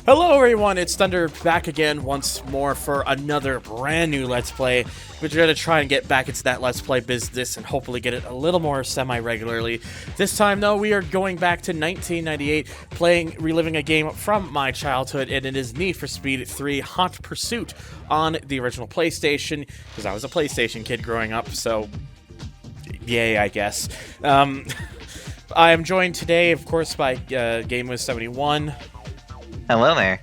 Hello everyone, it's Thunder back again once more for another brand new Let's Play. We're going to try and get back into that Let's Play business and hopefully get it a little more semi-regularly. This time though, we are going back to 1998, reliving a game from my childhood, and it is Need for Speed 3 Hot Pursuit on the original PlayStation, because I was a PlayStation kid growing up, so yay, I guess. I am joined today, of course, by GameWiz71. Hello there.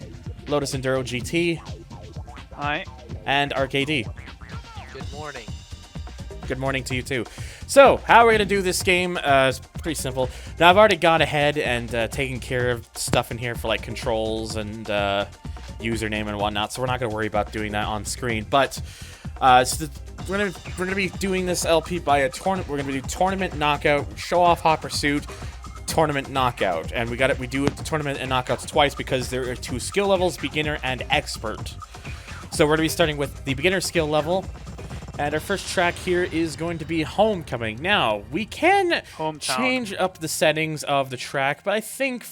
LotusEnduroGT. Hi. And RKD. Good morning. Good morning to you too. So, how we're going to do this game is pretty simple. Now, I've already gone ahead and taken care of stuff in here for like controls and username and whatnot, so we're not going to worry about doing that on screen. But we're gonna be doing this LP by a tournament. We're gonna do tournament knockout, show off Hot Pursuit, tournament knockout, and we do the tournament and knockouts twice because there are two skill levels: beginner and expert. So we're gonna be starting with the beginner skill level, and our first track here is going to be Homecoming. Now we can change up the settings of the track, but I think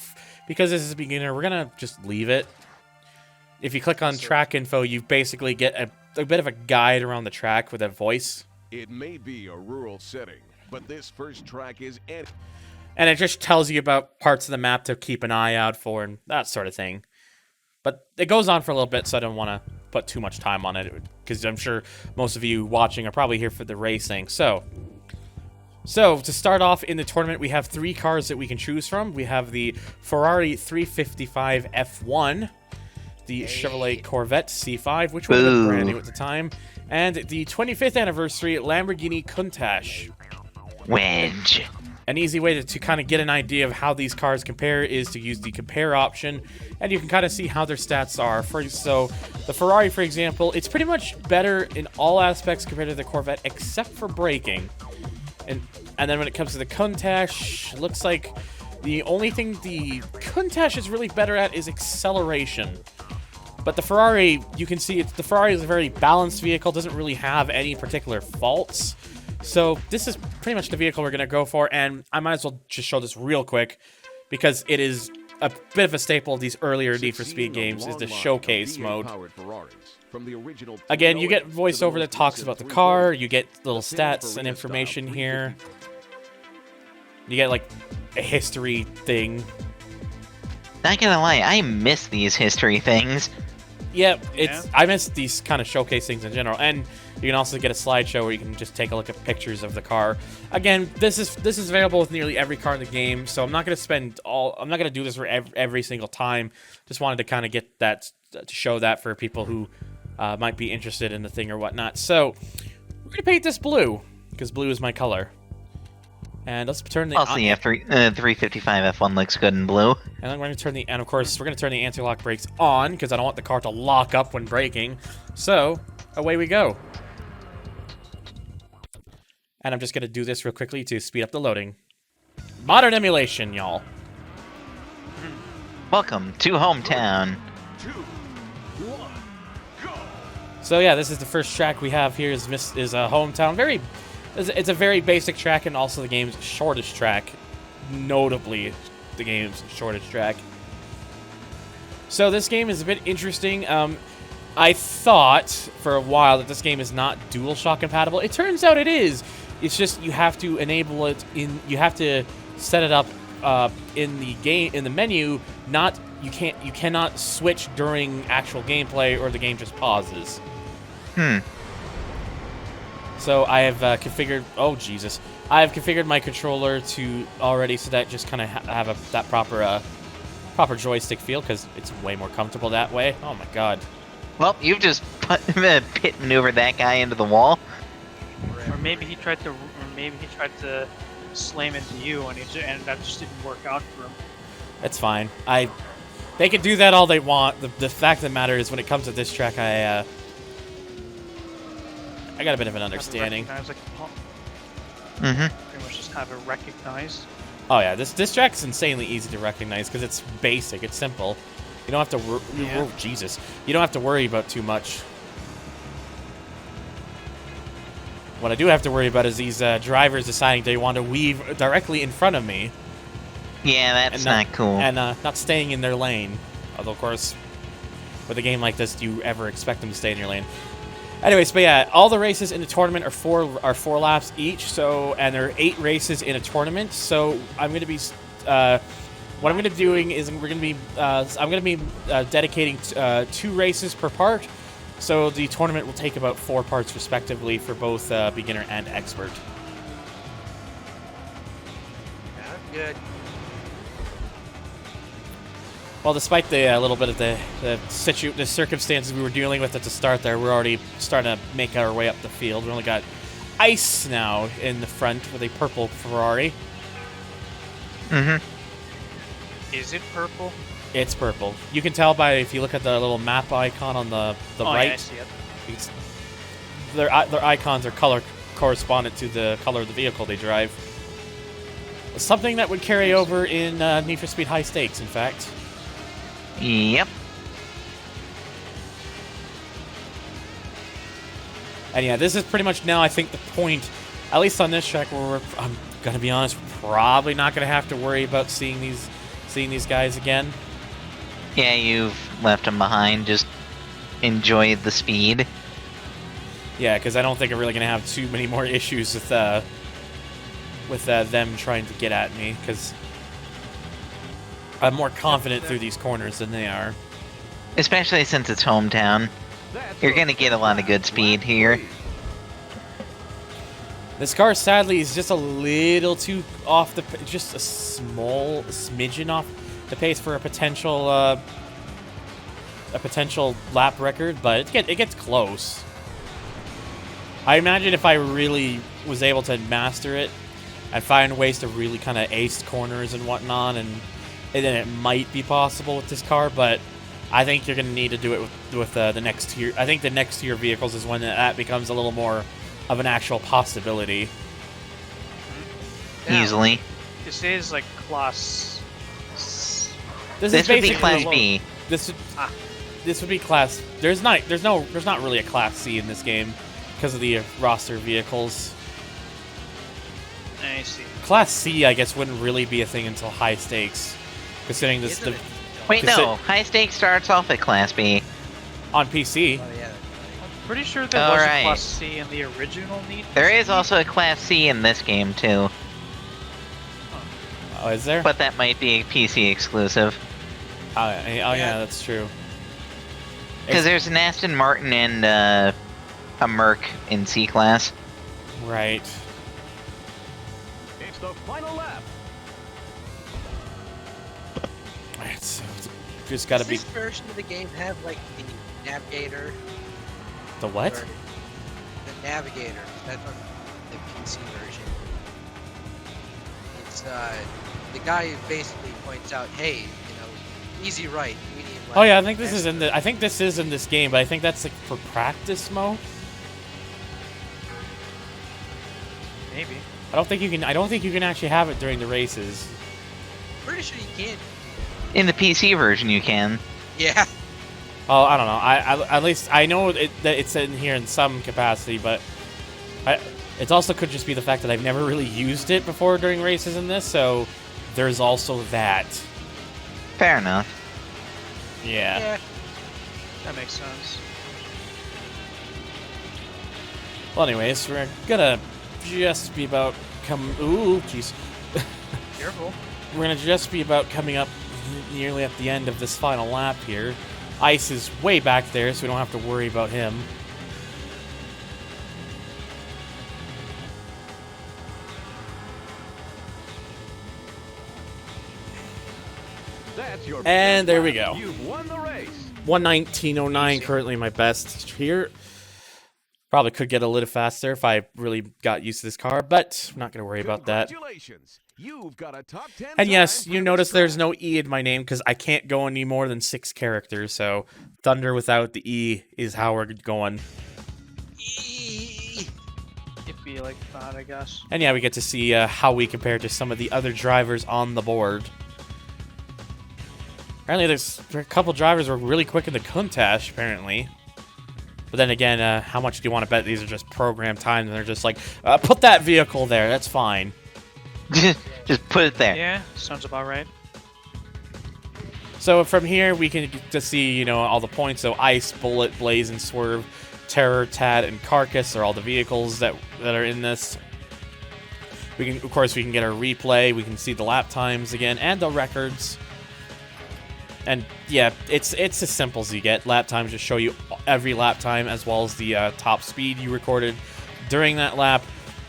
because this is a beginner, we're gonna just leave it. If you click on track info, you basically get a bit of a guide around the track with a voice. It may be a rural setting, but this first track is and it just tells you about parts of the map to keep an eye out for and that sort of thing. But it goes on for a little bit, so I don't want to put too much time on it, because I'm sure most of you watching are probably here for the racing. So to start off in the tournament, we have three cars that we can choose from. We have the Ferrari 355 F1, the Chevrolet Corvette C5, which was brand new at the time, and the 25th anniversary Lamborghini Countach. Wedge. An easy way to kind of get an idea of how these cars compare is to use the compare option, and you can kind of see how their stats are. So the Ferrari, for example, it's pretty much better in all aspects compared to the Corvette, except for braking. And then when it comes to the Countach, it looks like the only thing the Countach is really better at is acceleration. But the Ferrari, you can see the Ferrari is a very balanced vehicle, doesn't really have any particular faults. So this is pretty much the vehicle we're going to go for, and I might as well just show this real quick, because it is a bit of a staple of these earlier Need for Speed games, is the showcase mode. Again, you get voiceover that talks about the car, you get little stats and information here. You get like a history thing. Not gonna lie, I miss these history things. Yeah, I miss these kind of showcase things in general, and you can also get a slideshow where you can just take a look at pictures of the car. Again, this is available with nearly every car in the game, so I'm not gonna do this for every single time. Just wanted to kind of get that to show that for people who might be interested in the thing or whatnot. So we're gonna paint this blue because blue is my color. And let's turn the... Also, yeah, 355 F1 looks good in blue. And then we're going to turn the... And of course, we're going to turn the anti-lock brakes on, because I don't want the car to lock up when braking. So, away we go. And I'm just going to do this real quickly to speed up the loading. Modern emulation, y'all. Welcome to Hometown. 2, 1, go. So yeah, this is the first track we have here is Hometown. It's a very basic track, and also the game's shortest track. Notably, the game's shortest track. So this game is a bit interesting. I thought for a while that this game is not DualShock compatible. It turns out it is. It's just you have to enable it you have to set it up in the menu. You cannot switch during actual gameplay, or the game just pauses. So I have configured... Oh, Jesus. I have configured my controller to already so that just kind of have that proper joystick feel, because it's way more comfortable that way. Oh, my God. Well, you've just pit maneuvered that guy into the wall. Or maybe he tried to slam into you, and that just didn't work out for him. It's fine. They can do that all they want. The fact of the matter is, when it comes to this track, I got a bit of an understanding. Pretty much just have it recognized. Oh yeah, this track is insanely easy to recognize because it's basic, it's simple. You don't have to. Oh, Jesus, you don't have to worry about too much. What I do have to worry about is these drivers deciding they want to weave directly in front of me. Yeah, that's not cool. And not staying in their lane. Although, of course, with a game like this do you ever expect them to stay in your lane. Anyways, but yeah, all the races in the tournament are four laps each. So, and there are 8 races in a tournament. So I'm going to be, what I'm going to be doing is I'm going to be dedicating 2 races per part. So the tournament will take about 4 parts respectively for both beginner and expert. Yeah, good. Well, despite the little bit of the circumstances we were dealing with at the start there, we're already starting to make our way up the field. We only got Ice now in the front with a purple Ferrari. Mm-hmm. Is it purple? It's purple. You can tell by if you look at the little map icon on the right. Yeah, I see it. Their icons are color correspondent to the color of the vehicle they drive. Something that would carry over in Need for Speed High Stakes, in fact. Yep. And yeah, this is pretty much now, I think, the point, at least on this track, where I'm gonna be honest, probably not gonna have to worry about seeing these guys again. Yeah, you've left them behind. Just enjoy the speed. Yeah, because I don't think I'm really gonna have too many more issues with them trying to get at me, because I'm more confident through these corners than they are. Especially since it's hometown. You're gonna get a lot of good speed here. This car, sadly, is just a little too off the, just a small smidgen off the pace for a potential lap record, but it gets close. I imagine if I really was able to master it, I'd find ways to really kind of ace corners and whatnot, and then it might be possible with this car, but I think you're going to need to do it with the next tier. I think the next tier vehicles is when that becomes a little more of an actual possibility. Yeah. Easily. This is like class. This This would be Class low. B. This would be class. There's not really a class C in this game because of the roster vehicles. I see. Class C, I guess, wouldn't really be a thing until high stakes, considering this Isn't it? Wait, Cause no. High stakes starts off at Class B. on PC. Oh yeah. I'm pretty sure there was Alright. a class C in the original Need. for There is Speed. also a Class C in this game, too. Oh, is there? But that might be a PC exclusive. Yeah, that's true. Because there's an Aston Martin and a Merc in C-Class. Right. It's the final lap. Alright, so just gotta Does be this version of the game have like the navigator? the what? Or the navigator. That's on the PC version. It's the guy who basically points out, hey, you know, easy right, medium left. Oh yeah, I think this is extra. in this game, but I think that's like for practice mode. Maybe. I don't think you can actually have it during the races. Pretty sure you can. In the PC version, you can. Yeah. Oh, I don't know. I at least I know that it's in here in some capacity, but it also could just be the fact that I've never really used it before during races in this, so there's also that. Fair enough. Yeah. Yeah. That makes sense. Well, anyways, we're gonna just be about Ooh, jeez. Careful. We're gonna just be about coming up nearly at the end of this final lap here. Ice is way back there, so we don't have to worry about him. That's your And best there we lap. go. You've won the race. 1:19.09 currently my best here. Probably could get a little faster if I really got used to this car, but I'm not going to worry about that. Congratulations. You've got a top 10 And yes, time you for notice this there's track. no E in my name because I can't go any more than 6 characters, so Thunder without the E is how we're going. It'd be like that, I guess. And yeah, we get to see how we compare to some of the other drivers on the board. Apparently there's a couple drivers who are really quick in the Countach, apparently. But then again, how much do you want to bet these are just program times and they're just like, put that vehicle there, that's fine. Just put it there. Yeah, sounds about right. So from here, we can just see, you know, all the points. So Ice, Bullet, Blaze, and Swerve, Terror, Tad, and Carcass are all the vehicles that are in this. We can, of course, we can get our replay. We can see the lap times again and the records. And yeah, it's as simple as you get. Lap times just show you every lap time as well as the top speed you recorded during that lap.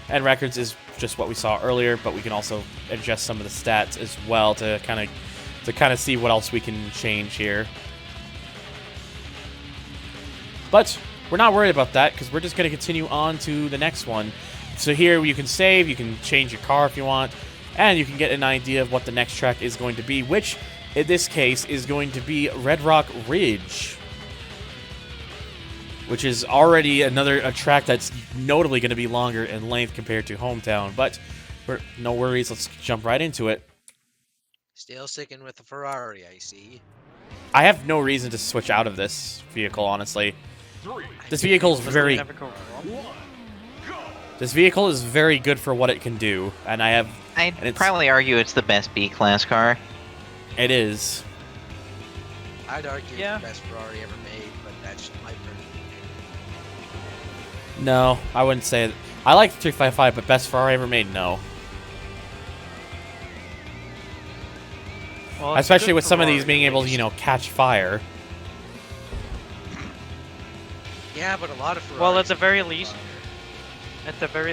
And records is just what we saw earlier, but we can also adjust some of the stats as well to kind of see what else we can change here. But we're not worried about that because we're just going to continue on to the next one. So here you can save, you can change your car if you want, and you can get an idea of what the next track is going to be, which in this case is going to be Red Rock Ridge, which is already a track that's notably going to be longer in length compared to Hometown. But no worries, let's jump right into it. Still sticking with the Ferrari, I see. I have no reason to switch out of this vehicle, honestly. This vehicle is very... Never go wrong. This vehicle is very good for what it can do, and I'd probably argue it's the best B-class car. It is. I'd argue Yeah. it's the best Ferrari ever made, but that's my personal opinion. No, I wouldn't say it. I like the 355, but best Ferrari ever made, no. Well, it's Especially good with some of these Ferrari, being able to, at you know, least. catch fire. Yeah, but a lot of Ferraris... Well, at the very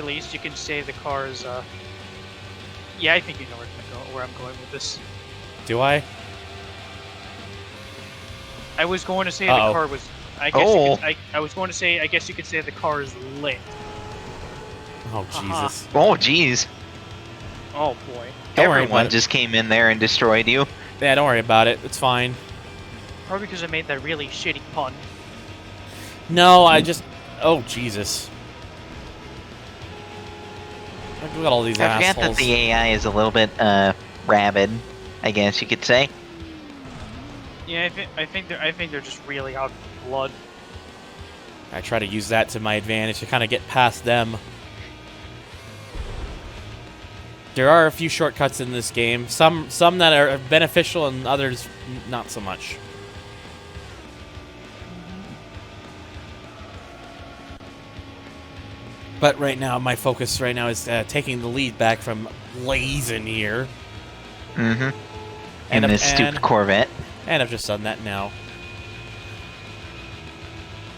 least, you can say the car is. Yeah, I think you know where I'm going with this. Do I? I was going to say Uh-oh. the car was. I guess I was going to say. I guess you could say the car is lit. Oh, Jesus. Oh, jeez. Oh boy. Don't worry Everyone about it. just came in there and destroyed you. Yeah, don't worry about it. It's fine. Probably because I made that really shitty pun. No, I just... Oh, Jesus. Look at all these I forgot assholes. that the AI is a little bit, rabid, I guess you could say. Yeah, I think they're just really out of blood. I try to use that to my advantage to kind of get past them. There are a few shortcuts in this game. Some that are beneficial and others not so much. But right now, my focus right now is taking the lead back from Blazin here. Mm-hmm. And In this stupid Corvette. And I've just done that now.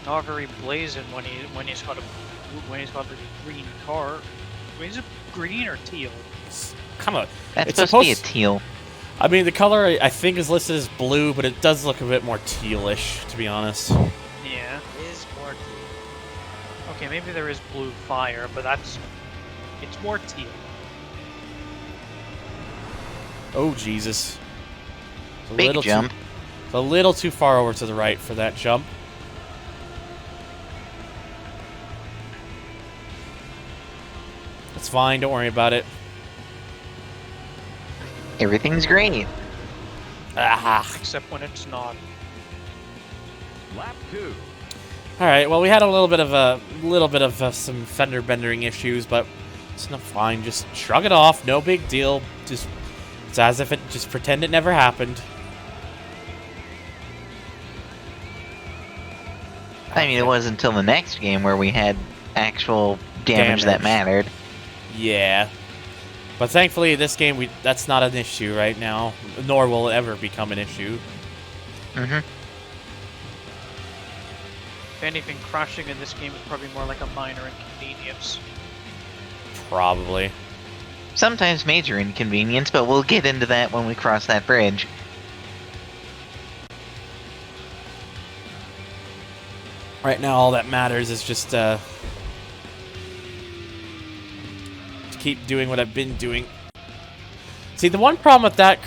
Not very blazing when he's got the green car. Is it green or teal? Come on. That's It's supposed to be a supposed- teal. I mean, the color I think is listed as blue, but it does look a bit more tealish, to be honest. Yeah. It is more teal. Okay, maybe there is blue fire, but it's more teal. Oh, Jesus. It's a Big little jump. It's a little too far over to the right for that jump. It's fine, don't worry about it. Everything's great. Ah. Except when it's not. Lap 2. All right. Well, we had a little bit of some fender bendering issues, but it's not fine. Just shrug it off. No big deal. Just it's as if it just pretend it never happened. I mean, it wasn't until the next game where we had actual damage that mattered. Yeah. But thankfully, this game that's not an issue right now, nor will it ever become an issue. Mm-hmm. If anything, crashing in this game is probably more like a minor inconvenience. Probably. Sometimes major inconvenience, but we'll get into that when we cross that bridge. Right now, all that matters is just to keep doing what I've been doing. See, the one problem with that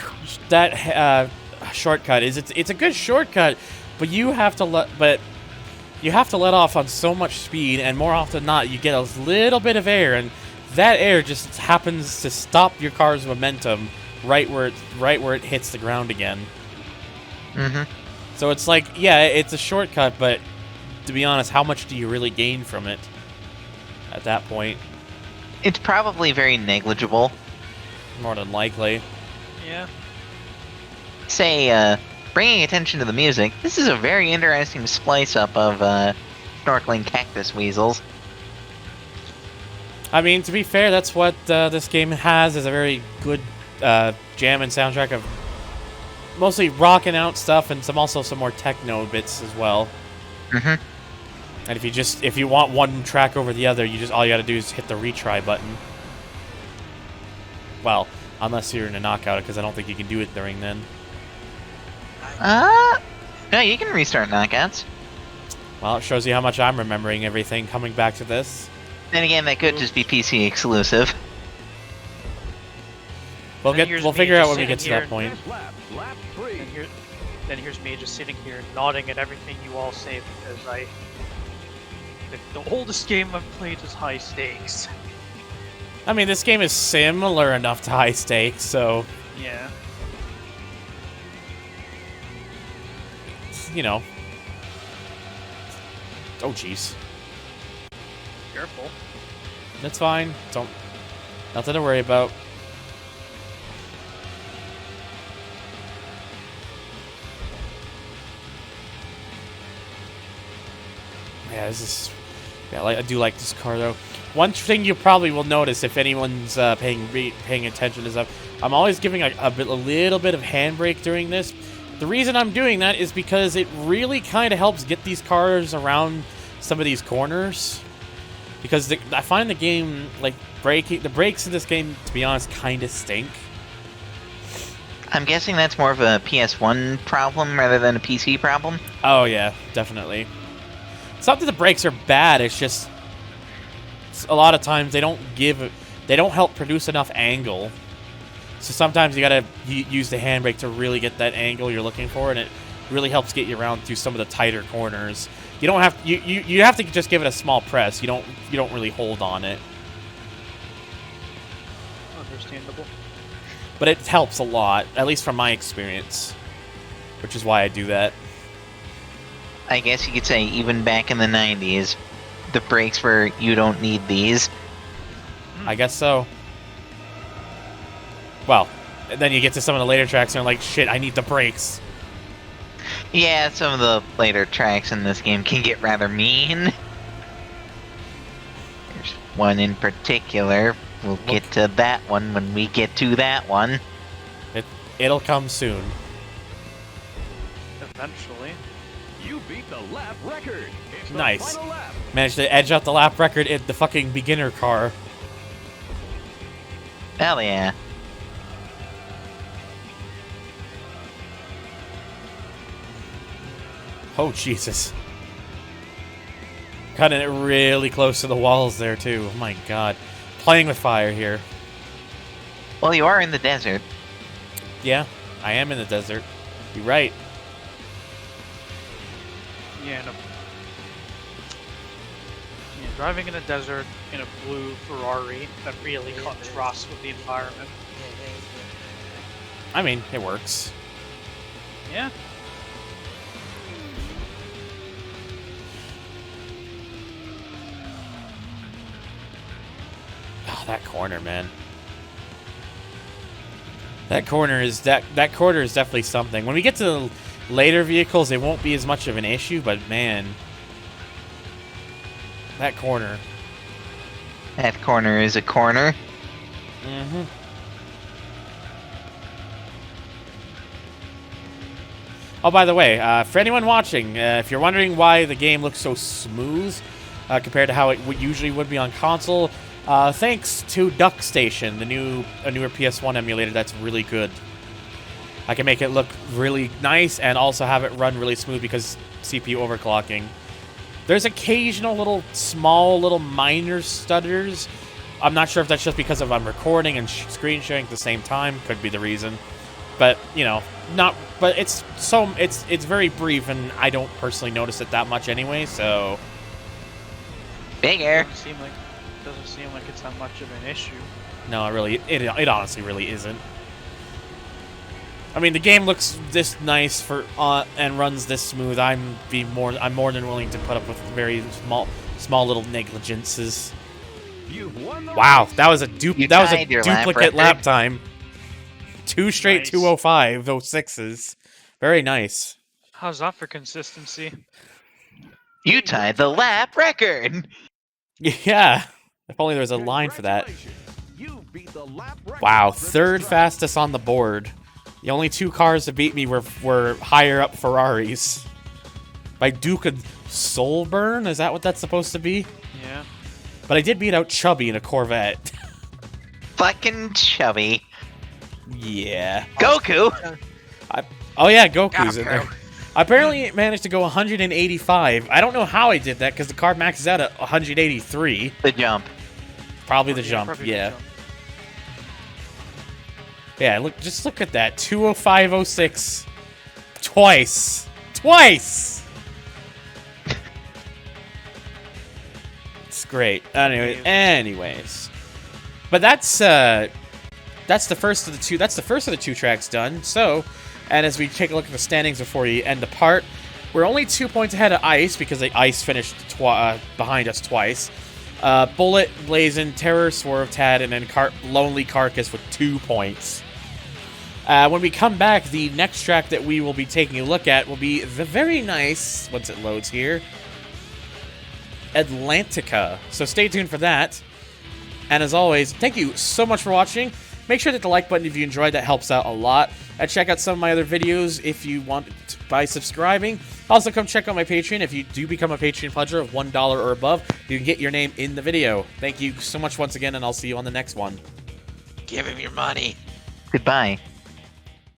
shortcut is it's a good shortcut, but you have to let off on so much speed, and more often than not, you get a little bit of air, and that air just happens to stop your car's momentum right where it hits the ground again. Mm-hmm. So it's like, yeah, it's a shortcut, but to be honest, how much do you really gain from it at that point? It's probably very negligible. More than likely. Yeah. Say, bringing attention to the music, this is a very interesting splice up of snorkeling cactus weasels. I mean, to be fair, that's what this game has, is a very good jam and soundtrack of mostly rocking out stuff and also some more techno bits as well. Mm-hmm. And if you want one track over the other, all you gotta do is hit the retry button. Well, unless you're in a knockout, because I don't think you can do it during then. No, you can restart knockouts. Well, it shows you how much I'm remembering everything coming back to this. Then again, that could just be PC exclusive. We'll figure out when we get to that point. Lap 3. Then here's me just sitting here nodding at everything you all say because the oldest game I've played is High Stakes. I mean, this game is similar enough to High Stakes, so Yeah. you know. Oh, jeez. Careful. That's fine. Nothing to worry about. Yeah, I do like this car though. One thing you probably will notice if anyone's paying attention is I'm always giving a little bit of handbrake during this. The reason I'm doing that is because it really kind of helps get these cars around some of these corners. Because I find the game, like, the brakes in this game, to be honest, kind of stink. I'm guessing that's more of a PS1 problem rather than a PC problem. Oh, yeah, definitely. It's not that the brakes are bad, it's just a lot of times they don't help produce enough angle. So sometimes you gotta use the handbrake to really get that angle you're looking for, and it really helps get you around through some of the tighter corners. You don't have you have to just give it a small press. You don't really hold on it. Understandable. But it helps a lot, at least from my experience, which is why I do that. I guess you could say even back in the 90s, the brakes were, you don't need these. I guess so. Well, and then you get to some of the later tracks and you're like, shit, I need the brakes. Yeah, some of the later tracks in this game can get rather mean. There's one in particular. We'll get to that one when we get to that one. It'll come soon. Eventually. You beat the lap record. It's the Nice. final lap. Managed to edge out the lap record in the fucking beginner car. Hell yeah. Oh, Jesus. Cutting it really close to the walls there, too. Oh, my God. Playing with fire here. Well, you are in the desert. Yeah, I am in the desert. You're right. Yeah, driving in a desert in a blue Ferrari that really contrasts with the environment. I mean, it works. Yeah. Oh, that corner, man. That corner is definitely something. When we get to the later vehicles, it won't be as much of an issue, but man, that corner. That corner is a corner. Mm-hmm. Oh, by the way, for anyone watching, if you're wondering why the game looks so smooth compared to how it usually would be on console, thanks to DuckStation, a newer PS1 emulator that's really good. I can make it look really nice and also have it run really smooth because CPU overclocking. There's occasional small minor stutters. I'm not sure if that's just because I'm recording and screen sharing at the same time. Could be the reason. But, you know, but it's very brief and I don't personally notice it that much anyway, so. Big air. Doesn't seem like it's that much of an issue. No, it honestly really isn't. I mean, the game looks this nice and runs this smooth. I'm more than willing to put up with very small little negligences. You've won the Wow, race. that was a tied your lap duplicate lap record. time. 2 straight Nice. 205, those 6s. Very nice. How's that for consistency? You tied the lap record. Yeah. If only there was a line for that. Congratulations. You beat the lap record Wow, for this third track. fastest on the board. The only 2 cars that beat me were higher up Ferraris. By Duke and Solburn? Is that what that's supposed to be? Yeah. But I did beat out Chubby in a Corvette. Fucking chubby. Yeah. Goku. Oh yeah, Goku's in Goku. there. I apparently managed to go 185. I don't know how I did that because the car maxes out at 183. The jump. Probably the jump. Probably the Yeah. jump. Yeah. Just look at that. 205.06. Twice. It's great. Anyways. But that's the first of the two. That's the first of the 2 tracks done. So, and as we take a look at the standings before we end the part, we're only 2 points ahead of Ice because the Ice finished behind us twice. Bullet, Blazin, Terror, Swerve, Tad, and then Lonely Carcass with 2 points. When we come back, the next track that we will be taking a look at will be the very nice, once it loads here, Atlantica. So stay tuned for that. And as always, thank you so much for watching. Make sure to hit the like button if you enjoyed. That helps out a lot. And check out some of my other videos if you want by subscribing. Also, come check out my Patreon. If you do become a Patreon pledger of $1 or above, you can get your name in the video. Thank you so much once again, and I'll see you on the next one. Give him your money. Goodbye.